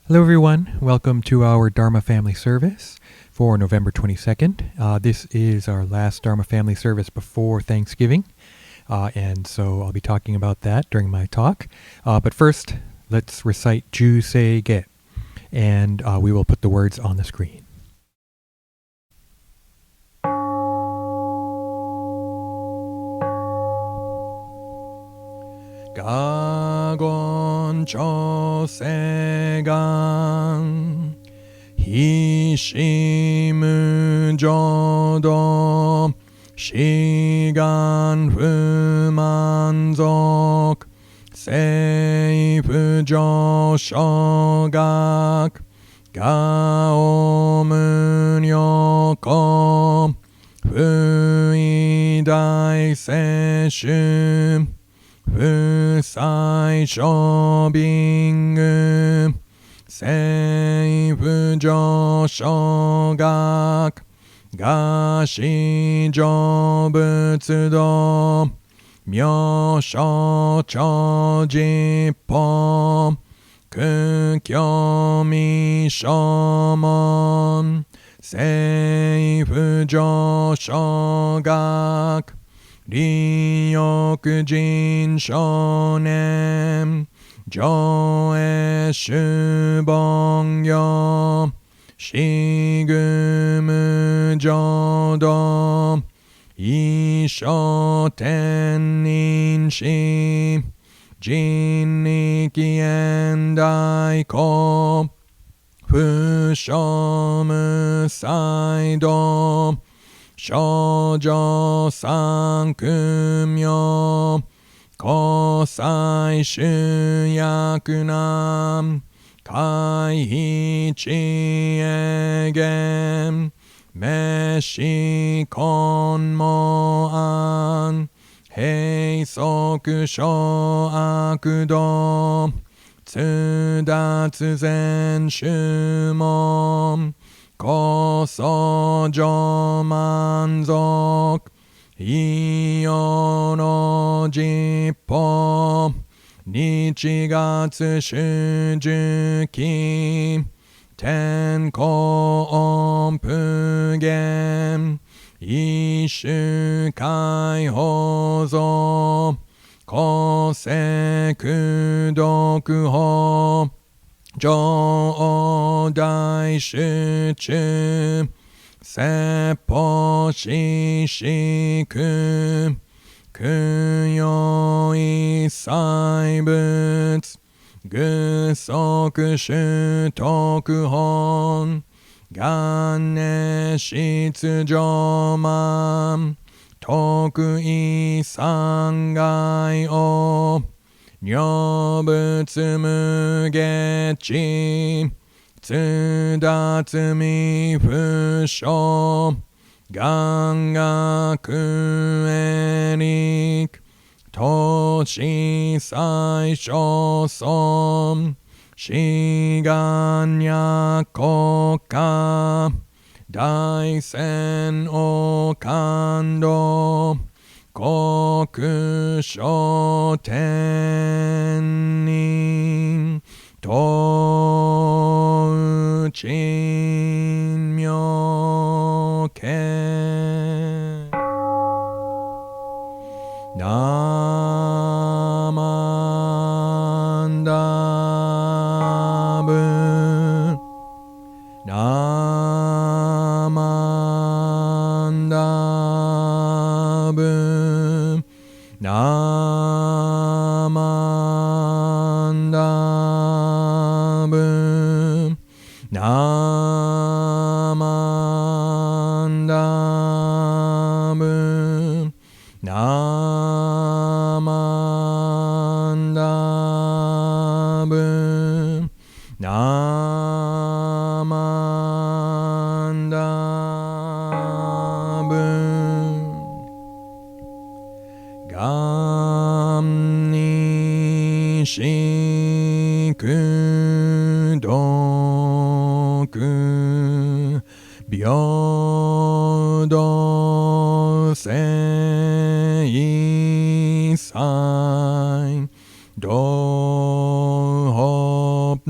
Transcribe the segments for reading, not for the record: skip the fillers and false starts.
Hello everyone, welcome to our Dharma Family Service for November 22nd. This is our last Dharma Family Service before Thanksgiving, and so I'll be talking about that during my talk. But first, let's recite Juseige, and we will put the words on the screen. Gagon chosegan hishimu jodo shigan fumanzok seifu joshogak gaomun yoko fuidai seshu Fusai shopping Seifu joshogak Gashi jobutsudo Myosho chojippo Kukyomi shomon Seifu joshogak Ryokujin shonen Joe shubongyo Shigumu jodo Isho tenin shi Jinniki endaiko Fushomu saido Shoujo sankumyo Kosai shuyakuna Kaihichi egen Meshi konmo an Heisoku shoakudo Tsudatsu zen shumon Koso jomanzok Iyo no jippo Nichigatsu shujuki Tenko onpugen Ishu kai hozo Koseku dokuho Jo dai shuchu Seppo shishiku Kuyo isai butsu Gusoku shutoku hon Ganne shitsu joman Toku isangai o Nyobutsu mugechi Tsudatsu mi fusho Gangaku erik Toshi sai shosom Shiganya koka Daisen o kando Koku shotenin To chin myoke Namandabu Namandabu Namandabu Namandabu Namandabu Namandabu Gamni shiku doku Byodo seisai Do hopbo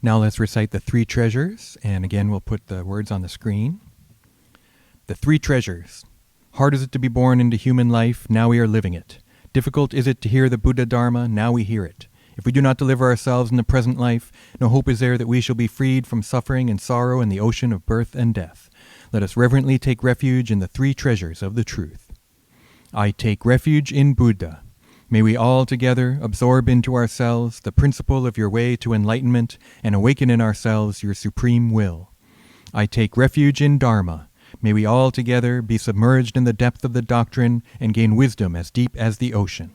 Now let's recite the three treasures, and again we'll put the words on the screen. The three treasures. Hard is it to be born into human life, now we are living it. Difficult is it to hear the Buddha Dharma, now we hear it. If we do not deliver ourselves in the present life, no hope is there that we shall be freed from suffering and sorrow in the ocean of birth and death. Let us reverently take refuge in the three treasures of the truth. I take refuge in Buddha. May we all together absorb into ourselves the principle of your way to enlightenment and awaken in ourselves your supreme will. I take refuge in Dharma. May we all together be submerged in the depth of the doctrine and gain wisdom as deep as the ocean.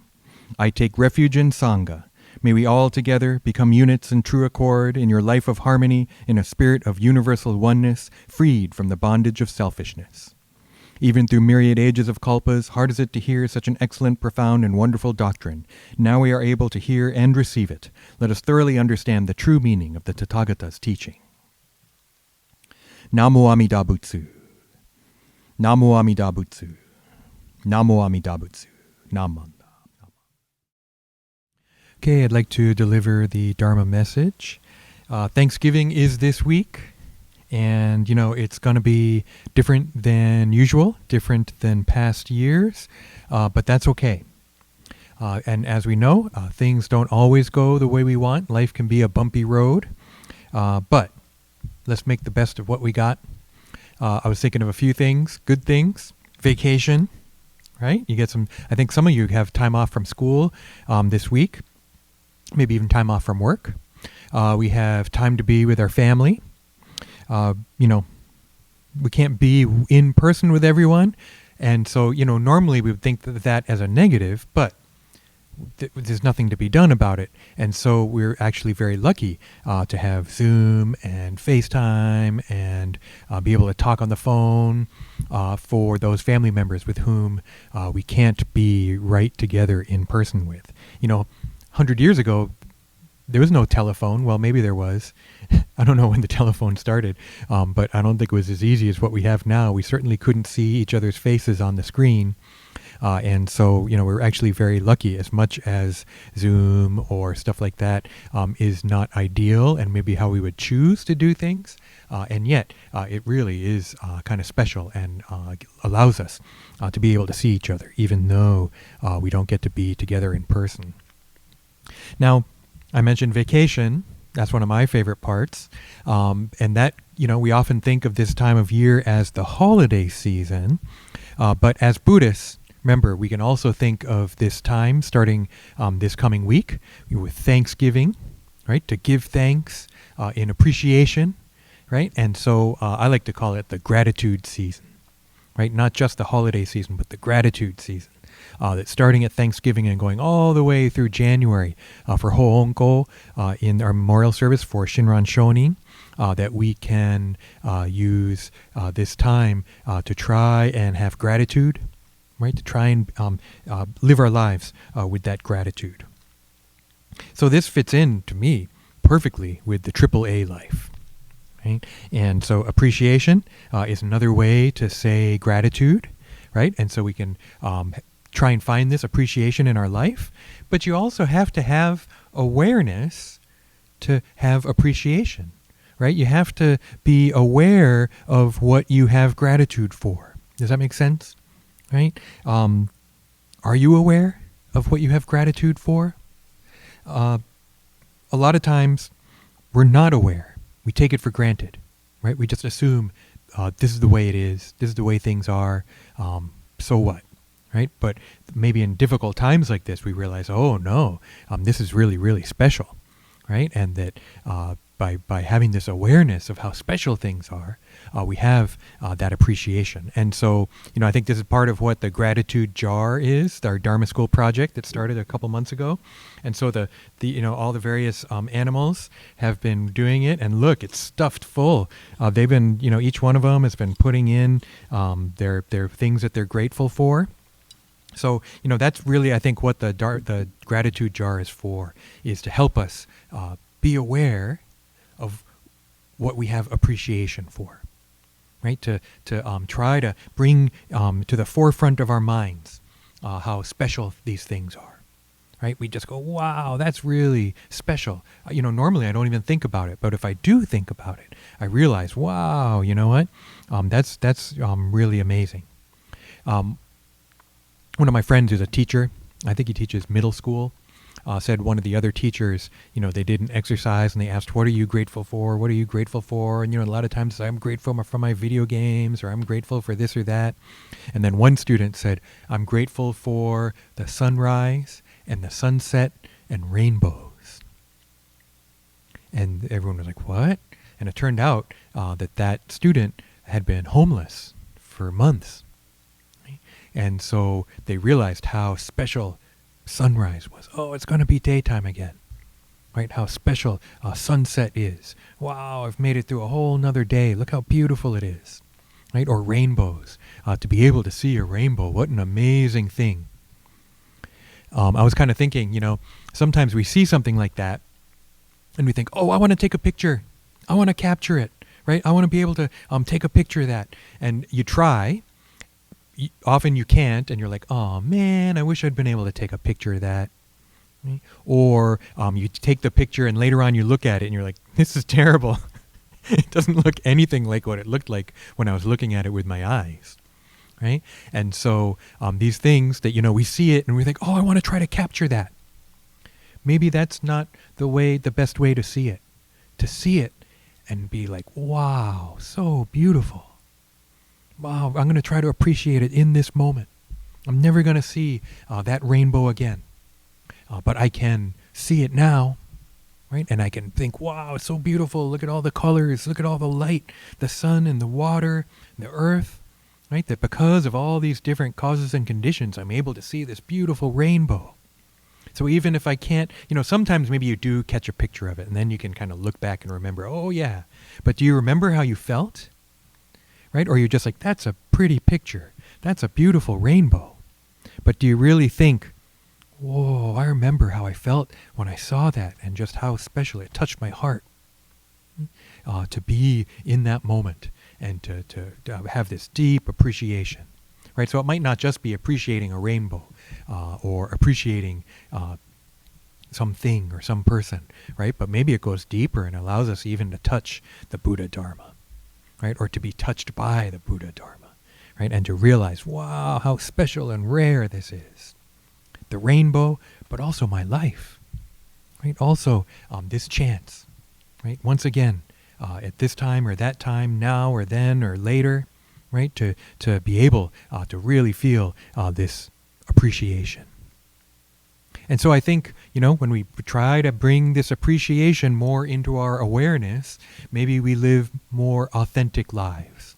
I take refuge in Sangha. May we all together become units in true accord in your life of harmony in a spirit of universal oneness, freed from the bondage of selfishness. Even through myriad ages of kalpas, hard is it to hear such an excellent, profound, and wonderful doctrine. Now we are able to hear and receive it. Let us thoroughly understand the true meaning of the Tathagata's teaching. Namo Amida Butsu. Namo Amida Butsu. Namo Amida Butsu. Naman. Okay, I'd like to deliver the Dharma message. Thanksgiving is this week, and it's going to be different than usual, different than past years, but that's okay. And as we know, things don't always go the way we want. Life can be a bumpy road, but let's make the best of what we got. I was thinking of a few things, good things. Vacation, right? You get some, I think some of you have time off from school this week. Maybe even time off from work. We have time to be with our family. We can't be in person with everyone. And so, normally we would think that as a negative, but there's nothing to be done about it. And so we're actually very lucky to have Zoom and FaceTime and be able to talk on the phone for those family members with whom we can't be right together in person with. 100 years ago, there was no telephone. Well, maybe there was. I don't know when the telephone started, but I don't think it was as easy as what we have now. We certainly couldn't see each other's faces on the screen. And so, we're actually very lucky, as much as Zoom or stuff like that is not ideal and maybe how we would choose to do things. And yet, it really is kind of special and allows us to be able to see each other, even though we don't get to be together in person. Now, I mentioned vacation. That's one of my favorite parts. And that, we often think of this time of year as the holiday season. But as Buddhists, remember, we can also think of this time starting this coming week with Thanksgiving, right? To give thanks in appreciation, right? And so I like to call it the gratitude season, right? Not just the holiday season, but the gratitude season. That's starting at Thanksgiving and going all the way through January for Ho'onko in our memorial service for Shinran Shonin, that we can use this time to try and have gratitude, right? To try and live our lives with that gratitude. So this fits in, to me, perfectly with the AAA life. Right? And so appreciation is another way to say gratitude, right? And so we can try and find this appreciation in our life, but you also have to have awareness to have appreciation, right? You have to be aware of what you have gratitude for. Does that make sense? Right? Are you aware of what you have gratitude for? A lot of times we're not aware. We take it for granted, right? We just assume this is the way it is. This is the way things are. So what? Right? But maybe in difficult times like this, we realize, oh no, this is really, really special, right? And that by having this awareness of how special things are, we have that appreciation. And so, I think this is part of what the gratitude jar is, our Dharma School project that started a couple months ago. And so the all the various animals have been doing it, and look, it's stuffed full. They've been, each one of them has been putting in their things that they're grateful for. So, that's really, I think, what the gratitude jar is for, is to help us be aware of what we have appreciation for, right? To try to bring to the forefront of our minds how special these things are. right? We just go, wow, that's really special. Normally I don't even think about it, but if I do think about it, I realize, wow, you know what? That's really amazing. One of my friends is a teacher. I think he teaches middle school. Said one of the other teachers, they did an exercise and they asked, what are you grateful for? What are you grateful for? And, a lot of times I'm grateful for my video games, or I'm grateful for this or that. And then one student said, I'm grateful for the sunrise and the sunset and rainbows. And everyone was like, what? And it turned out that student had been homeless for months. Right? And so they realized how special sunrise was. Oh, it's going to be daytime again. Right? How special sunset is. Wow, I've made it through a whole nother day. Look how beautiful it is. Right? Or rainbows. To be able to see a rainbow, what an amazing thing. I was kind of thinking, sometimes we see something like that and we think, oh, I want to take a picture. I want to capture it. Right? I want to be able to take a picture of that. And you try. Often you can't, and you're like, oh man, I wish I'd been able to take a picture of that. Right? Or you take the picture and later on you look at it and you're like, this is terrible. It doesn't look anything like what it looked like when I was looking at it with my eyes. Right? And so these things that, we see it and we think, oh, I want to try to capture that. Maybe that's not the best way to see it. To see it and be like, wow, so beautiful. Wow, I'm going to try to appreciate it in this moment. I'm never going to see that rainbow again. But I can see it now, right? And I can think, wow, it's so beautiful. Look at all the colors. Look at all the light, the sun and the water, the earth, right? That because of all these different causes and conditions, I'm able to see this beautiful rainbow. So even if I can't, sometimes maybe you do catch a picture of it and then you can kind of look back and remember, oh yeah. But do you remember how you felt? Right? Or you're just like, that's a pretty picture. That's a beautiful rainbow. But do you really think, whoa, I remember how I felt when I saw that and just how special it touched my heart to be in that moment and to have this deep appreciation. Right? So it might not just be appreciating a rainbow or appreciating something or some person, right? But maybe it goes deeper and allows us even to touch the Buddha Dharma. Right? Or to be touched by the Buddha Dharma, right? And to realize, wow, how special and rare this is. The rainbow, but also my life, right? Also, this chance, right? Once again, at this time or that time, now or then or later, right? To be able to really feel this appreciation. And so I think, when we try to bring this appreciation more into our awareness, maybe we live more authentic lives.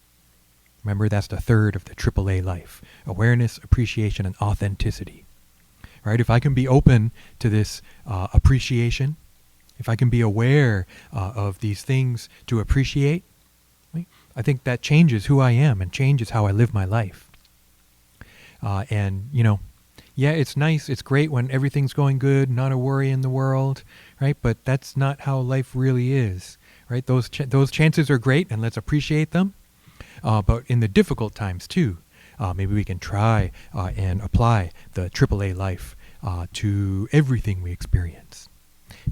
Remember, that's the third of the AAA life. Awareness, appreciation, and authenticity. Right? If I can be open to this appreciation, if I can be aware of these things to appreciate, right? I think that changes who I am and changes how I live my life. Yeah, it's nice, it's great when everything's going good, not a worry in the world, right? But that's not how life really is, right? Those chances are great, and let's appreciate them. But in the difficult times too, maybe we can try and apply the AAA life to everything we experience.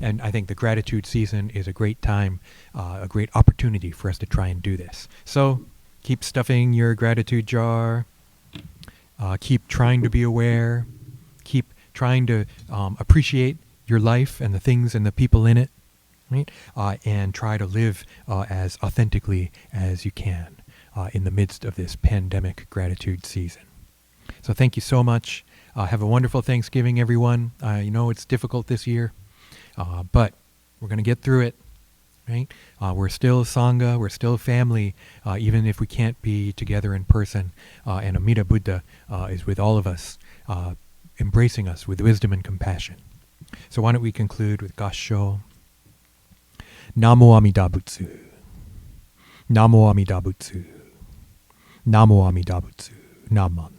And I think the gratitude season is a great time, a great opportunity for us to try and do this. So keep stuffing your gratitude jar. Keep trying to be aware. Keep trying to appreciate your life and the things and the people in it, right? And try to live as authentically as you can in the midst of this pandemic gratitude season. So thank you so much. Have a wonderful Thanksgiving, everyone. It's difficult this year, but we're going to get through it. Right? We're still Sangha, we're still family, even if we can't be together in person. And Amida Buddha is with all of us, embracing us with wisdom and compassion. So why don't we conclude with Gassho. Namo Amida Butsu. Namo Amida Butsu. Namo Amida Butsu. Namami.